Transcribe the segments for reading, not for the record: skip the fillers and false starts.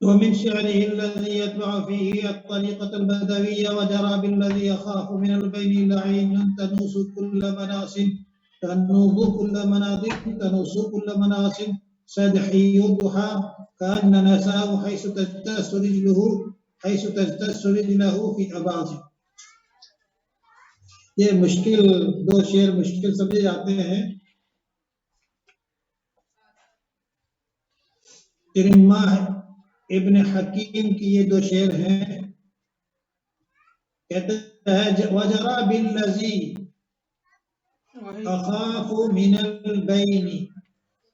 ومن شعره الذي يتبع فيه الطريقة البدوية وجرى بالذي يخاف من البين لعين تنوس كل كل مناص سدحي الضحى كأن نساه حيث تجتث رجله في أباطه. یہ مشکل دو شعر مشکل سمجھے جاتے ہیں. کرمہ ابن حکیم کی یہ دو شعر ہیں. کہتے ہیں وجرا بالذی اخاف من البین،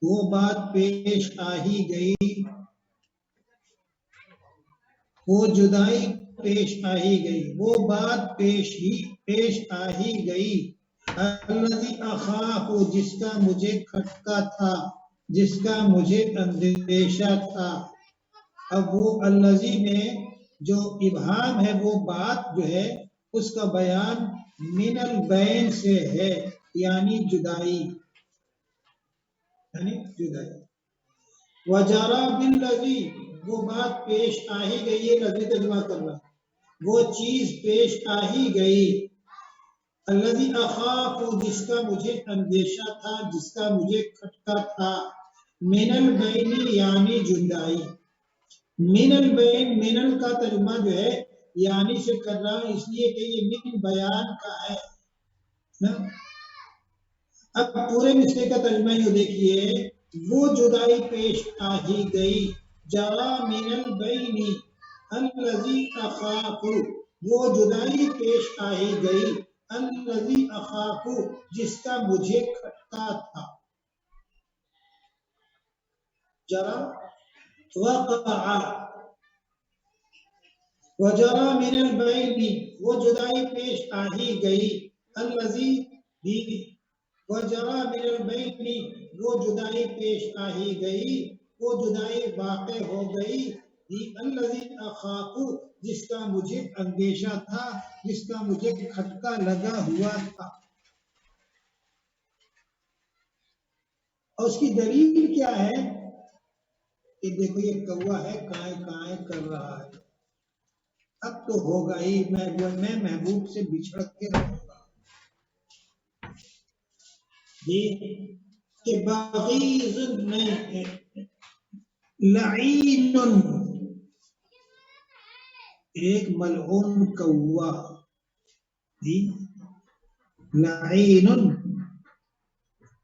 وہ بات پیش آ ہی گئی، وہ جدائی پیش آ ہی گئی، وہ بات پیش آ ہی گئی. الذی اخاف، جس کا مجھے کھٹکا تھا، جس کا مجھے اندیشہ تھا. اب وہ الذی میں جو ابہام ہے وہ بات جو ہے اس کا بیان من البین سے ہے، یعنی جدائی. وجرا بالذی، وہ بات پیش آ ہی گئی، یہ لذی ترجمہ کرنا، وہ چیز پیش آ ہی گئی. الذی اخاف، جس کا مجھے اندیشہ تھا، جس کا مجھے کھٹکا تھا. من البین یعنی جدائی. من البین، من کا ترجمہ جو ہے یعنی سے کر رہا ہوں اس لیے کہ یہ من بیان کا ہے. اب پورے مصرے کا ترجمہ یوں دیکھیے، وہ جدائی پیش آ ہی گئی. جرا من البین الذی اخاف، وہ جدائی پیش آ ہی گئی. الذی اخاف، جس کا مجھے کھٹکا تھا. جرا وقع، وجرا من البین، وہ جدائی پیش آ ہی گئی. الذی بھی، وجرا من البین، وہ جدائی پیش آ ہی گئی، وہ جدائی واقع ہو گئی. الذی اخاف، جس کا مجھے اندیشہ تھا، جس کا مجھے کھٹکا لگا ہوا تھا. اور اس کی دلیل کیا ہے کہ دیکھو یہ کوا ہے کائیں کائیں کر رہا ہے، اب تو ہوگا ہی، میں محبوب سے بچھڑ کے رہوں گا. کہ بغیظ نہیں، لعین، ایک ملعون کوا. لعین،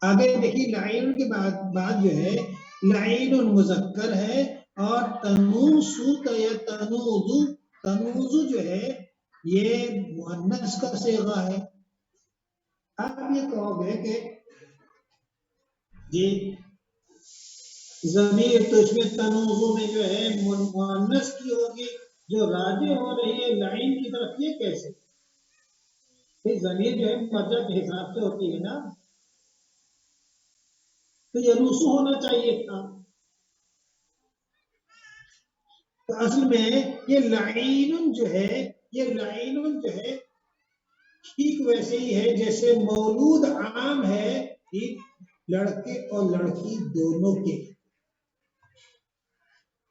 آگے دیکھیے لعین کے بعد جو ہے لعین مذکر ہے، اور تنوسو یا تنوزو جو ہے یہ مؤنث کا صیغہ ہے. آپ یہ کہو گے کہ جی ضمیر تو اس میں تنوزو میں جو ہے مؤنث کی ہوگی، جو راجع ہو رہی ہے لعین کی طرف، یہ کیسے؟ ضمیر جو ہے مرجع کے حساب سے ہوتی ہے نا، تو یہ روسو ہونا چاہیے تھا. تو اصل میں یہ لعین جو ہے، یہ لعین جو ہے ٹھیک ویسے ہی ہے جیسے مولود عام ہے، لڑکے اور لڑکی دونوں کے.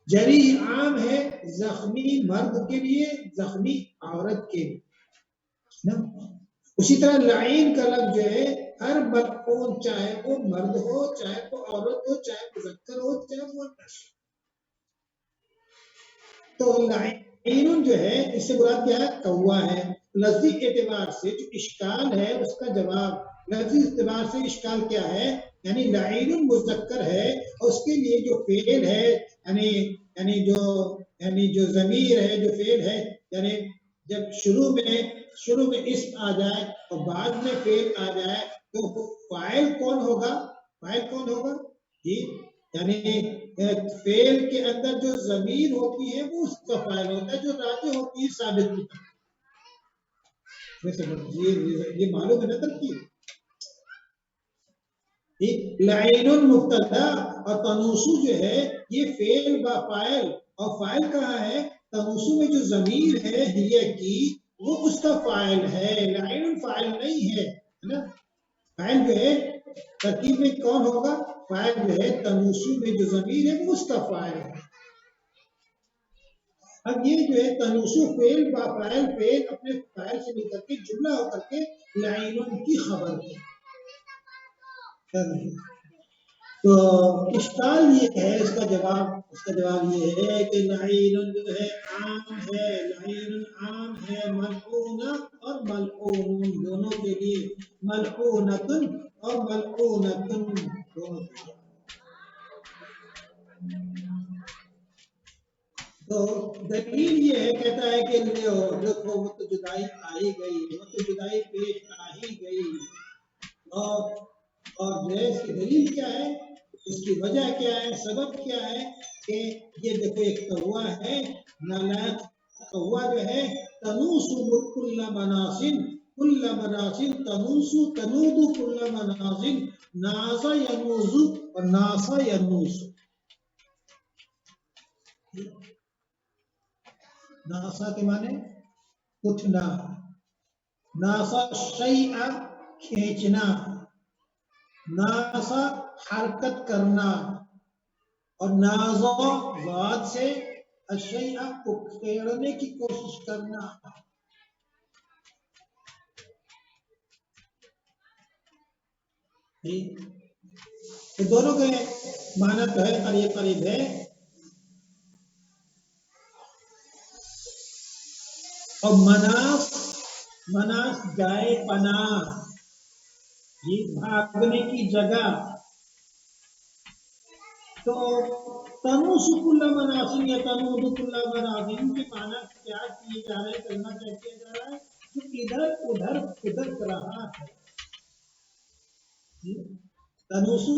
جری عام ہے زخمی مرد کے لیے، زخمی عورت کے لیے. اسی طرح لعین کا لفظ جو ہے ہر ملعون، چاہے وہ مرد ہو، چاہے وہ عورت ہو، چاہے مذکر ہو، چاہے مؤنث. تو لعین جو ہے اس سے مراد کیا ہے؟ کوا ہے. لفظی اعتبار سے جو اشکال ہے اس کا جواب، لفظی اعتبار سے اشکال کیا ہے؟ یعنی لعین مذکر ہے، اور اس کے لیے جو فعل ہے یعنی جو ضمیر ہے، جو فعل ہے، یعنی جب شروع میں اسم آ جائے اور بعد میں فعل آ جائے تو فاعل کون ہوگا؟ یعنی فعل کے اندر جو ضمیر ہوتی ہے وہ اس کا فاعل ہوتا ہے، جو راجع ہوتی ہے ثابت کی طرف. یہ معلوم ہے نا ترکیب. لعین مبتدا اور تنوسو جو ہے یہ فعل با فاعل، اور فاعل کہاں ہے؟ تنوسو میں جو ضمیر ہے ہیہ کی، وہ اس کا فاعل ہے، لعین فاعل نہیں ہے نا. فاعل جو ہے ترکیب میں کون ہوگا؟ فاعل جو ہے تنوسو میں جو ضمیر ہے وہ اس کا فاعل ہے. اب یہ جو ہے تنوسو فعل با فاعل فعل اپنے فاعل سے مل کر کے جملہ ہو کر کے لعین کی خبر ہے. تو اشکال یہ ہے، اس کا جواب یہ ہے کہ لعین جو ہے عام ہے، لعین عام ہے ملعون اور ملعون دونوں کے لیے، ملعونۃ اور ملعونۃ دونوں کے لیے. تو دلیل یہ ہے، کہتا ہے کہ دیکھو وہ تو جدائی آ ہی گئی، وہ تو جدائی پیش آ ہی گئی، اور جو ہے اس کی دلیل کیا ہے، اس کی وجہ کیا ہے، سبب کیا ہے کہ یہ دیکھو ایک کوا ہے، نالائق کوا جو ہے، تنوس کل مناسن، کل مناسن تنوس تنود کل مناسن، ناسا ینوز اور ناسا ینوس. ناسا کے معنی اٹھنا، ناسا شیء کھینچنا، ناسا حرکت کرنا، اور نازا ذات سے الشیء کو کھیڑنے کی کوشش کرنا. یہ دونوں کے معنی تو ہے قریب قریب ہے. اور مناس جائے پناہ، یہ بھاگنے کی جگہ. تو تنوس کل مناسن یا تنود کل مناسن کے معنی کیا کیے جا رہے ہیں، کرنا کیا کیا جا رہا ہے، جو ادھر ادھر کھدک رہا ہے. تنوسو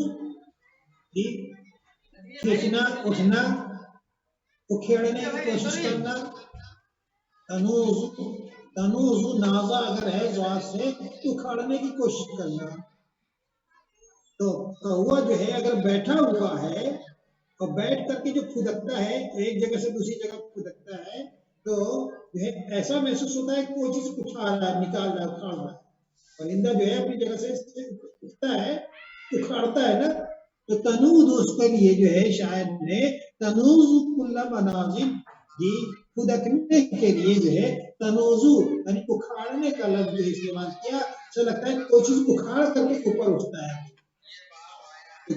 کھینچنا، اٹھنا، اکھیڑنے کی کوشش کرنا. تنوز نازا اگر ہے ذات سے تو اکھاڑنے کی کوشش کرنا. تو کوا جو ہے اگر بیٹھا ہوا ہے اور بیٹھ کر کے جو کھدکتا ہے، ایک جگہ سے دوسری جگہ کھدکتا ہے، تو جو ہے ایسا محسوس ہوتا ہے کہ کوئی چیز اٹھا رہا ہے، نکال رہا ہے، اکھاڑ رہا ہے. پرندہ جو ہے اپنی جگہ سے اٹھتا ہے، اکھاڑتا ہے نا. تو تنوز اس کے لیے جو ہے شاعر نے تنوز کل منازل، جی کھدکنے کے لیے جو ہے تنوزو یعنی اکھاڑنے کا لفظ جو استعمال کیا. اسے لگتا ہے کوئی چیز اکھاڑ کر کے اوپر اٹھتا ہے.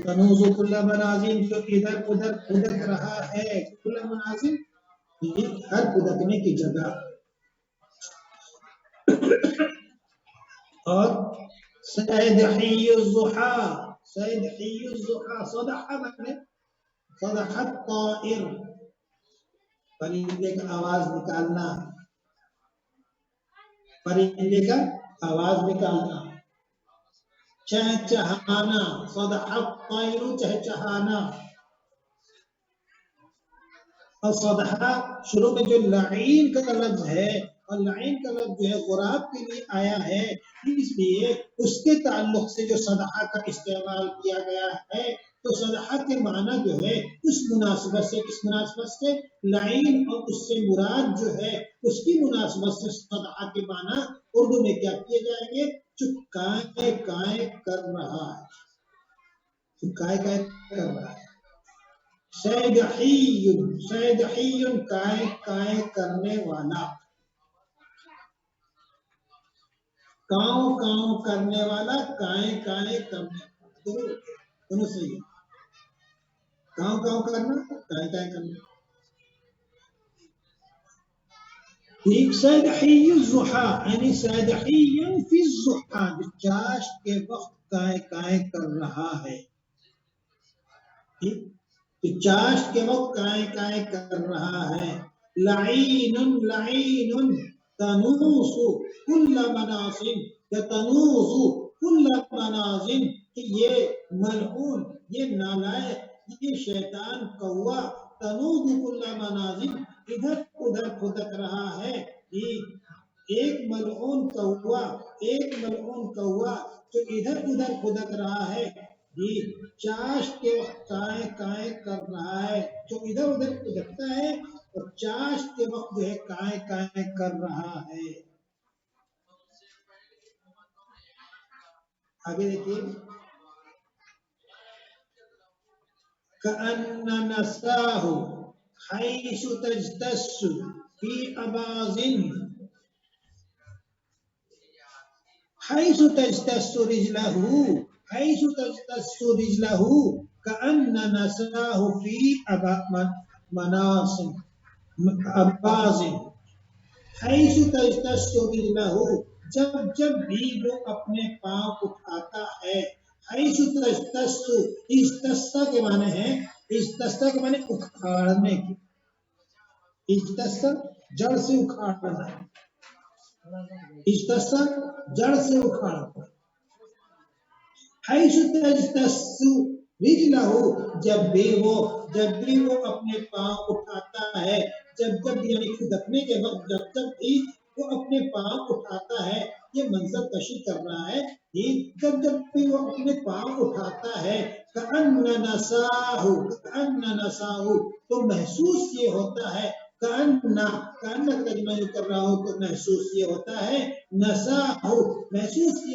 تنوزو کل منازل جو ادھر ادھر کھدک رہا ہے، کل منازل ہر کھدکنے کی جگہ. اور سیدحی الضحا، سیدحی الضحا، صدحہ مانے صدح الطائر، پرندے کا آواز نکالنا، پرندے کا آواز نکالنا. چہچہانا، صدح الطیر چہچہانا. اور صدحہ شروع میں جو لعین کا لفظ ہے، اور لعین کا لفظ جو ہے غراب کے لیے آیا ہے، اس لیے اس کے تعلق سے جو صدحہ کا استعمال کیا گیا ہے. تو صدحہ کے معنی جو ہے اس مناسبت سے، کس مناسبت سے، لعین اور اس سے مراد جو ہے اس کی مناسبت سے صدحہ کے معنی اردو میں کیا کیے جائیں گے، جو کائیں کائیں کر رہا ہے، جو کائیں کائیں کر رہا ہے. سیدحی، سیدحی کائیں کائیں کرنے والا، کاؤں کاؤں کرنے والا، کائیں کائیں کرنے والا، دونوں صحیح ہے. کاؤں کاؤں کرنا، کائیں کائیں کرنا. سیدحی الضحا یعنی سیدحی فی الضحا، جو چاشت کے وقت کائیں کائیں کر رہا ہے. تو چاشت کے وقت کائیں کائیں کر رہا ہے. لعین، لعین تنوس کل مناسن یا تنوس کل منازن، کہ یہ ملعون، یہ نالائق، یہ شیطان کوا تنوس کل منازن ادھر ادھر کھدک رہا ہے. ایک ملعون کوا، ایک ملعون کوا جو ادھر ادھر کھدک رہا ہے، چاشت کے وقت کائیں کائیں کر رہا ہے، جو ادھر ادھر کھدکتا ہے اور چاشت کے وقت جو ہے کائیں کائیں کر رہا ہے. آگے دیکھیے، کأن نساہ حیث تجتث فی اباظن حیث تجتث رجلہ حیث تجتث رجلہ کأن نساہ فی مناصن اباظن حیث تجتث رجلہ جب جب بھی وہ اپنے پاؤں اٹھاتا ہے حیث تجتث اجتث کے معنی ہے اجتث کے معنی اکھاڑنے کی اجتث جڑ سے اکھاڑنا اجتث جڑ سے اکھاڑنا حیث تجتث رجلہ جب بھی وہ اپنے پاؤں اٹھاتا ہے جب یعنی خدکنے کے وقت جب بھی وہ اپنے پاؤں اٹھاتا ہے یہ منظر کشی کر رہا ہے جب بھی وہ اپنے پاؤں اٹھاتا ہے کأن نساہ تو محسوس یہ ہوتا ہے کأن ترجمہ کر رہا ہوں تو محسوس یہ ہوتا ہے نساہ محسوس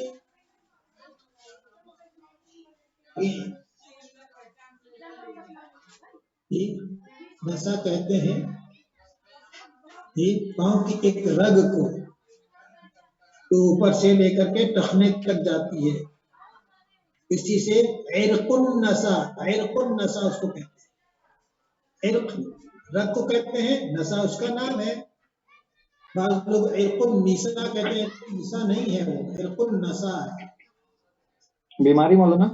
یہ نسا کہتے ہیں پاؤں کی ایک رگ کو تو اوپر سے لے کر کے ٹخنے تک جاتی ہے اسی سے عرق النسا اس کو کہتے ہیں عرق رگ کو کہتے ہیں نسا اس کا نام ہے بعض لوگ عرق النسا کہتے ہیں نسا نہیں ہے وہ عرق النسا ہے بیماری مولانا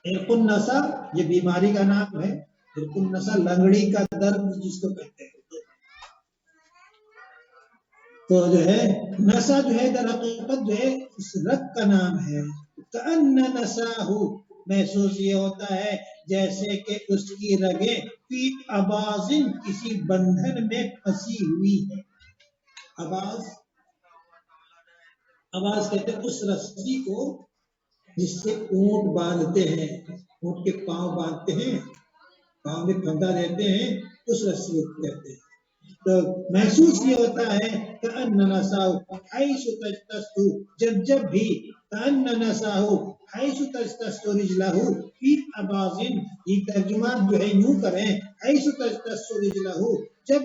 عرق النسا یہ بیماری کا نام ہے عرق النسا لنگڑی کا درد جس کو کہتے ہیں تو جو ہے نسا جو ہے در حقیقت جو ہے اس رگ کا نام ہے کأن نساہ محسوس یہ ہوتا ہے جیسے کہ اس کی رگیں فی اباظن کسی بندھن میں پھنسی ہوئی ہے اباظ کہتے ہیں اس رسی کو جس سے اونٹ باندھتے ہیں اونٹ کے پاؤں باندھتے ہیں پاؤں میں پھندا دیتے ہیں اس رسی کو کہتے ہیں تو محسوس یہ ہوتا ہے کأن نساہ حیث تجتث جب بھی کأن نساہ حیث تجتث رجلہ فی اباظن یہ ترجمہ جو ہے یوں کریں حیث تجتث رجلہ جب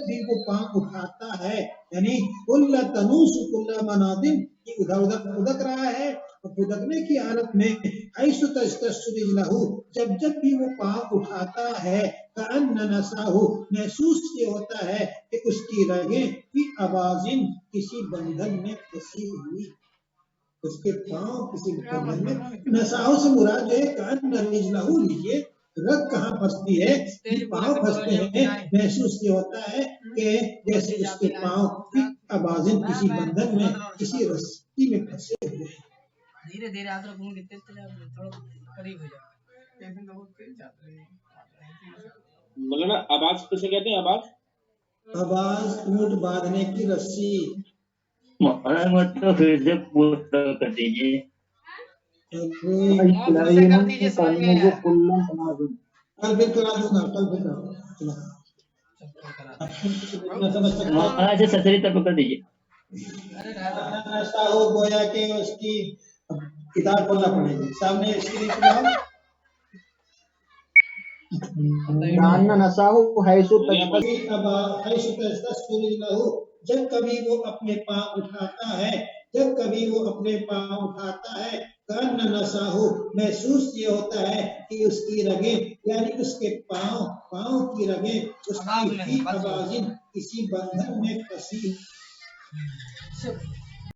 بھی وہ پاؤں اٹھاتا ہے یعنی کل تنوس کل منادن یہ ادھر ادھک رہا ہے اور ادھکنے کی حالت میں حیث تجتث رجلہ جب بھی وہ پاؤں اٹھاتا ہے کأن نساہ محسوس یہ ہوتا ہے کہ اس کی رگیں فی اباظن کسی بندھن میں پھنسی ہوئی اس کے پاؤں کسی بندھن میں نساہ سے مراد جو ہے کأن رجلہ لیجیے رگ کہاں پھنستی ہے پاؤں پھنستے ہیں محسوس یہ ہوتا ہے کہ جیسے اس کے پاؤں فی اباظن کسی بندھن میں کسی رسی میں پھنسے ہوئے ہیں دھیرے دھیرے آپ لوگ کتنے تھوڑا قریب ہو جائے مولانا آواز کیسے کہتے ہیں آواز اونٹ باندھنے کی رسی تو پھر سے پورا کر دیجیے کل بھی کرا دوں گا سچری تک کر دیجیے ایسا ہو گویا کہ اس کی کتاب کھولنا پڑے گی سامنے اسکرین پہ لاؤ جب کبھی وہ اپنے پاؤں اٹھاتا ہے کأن نساہ محسوس یہ ہوتا ہے کہ اس کی رگیں یعنی اس کے پاؤں کی رگیں اس کی اباظن کسی بندھن میں پھنسی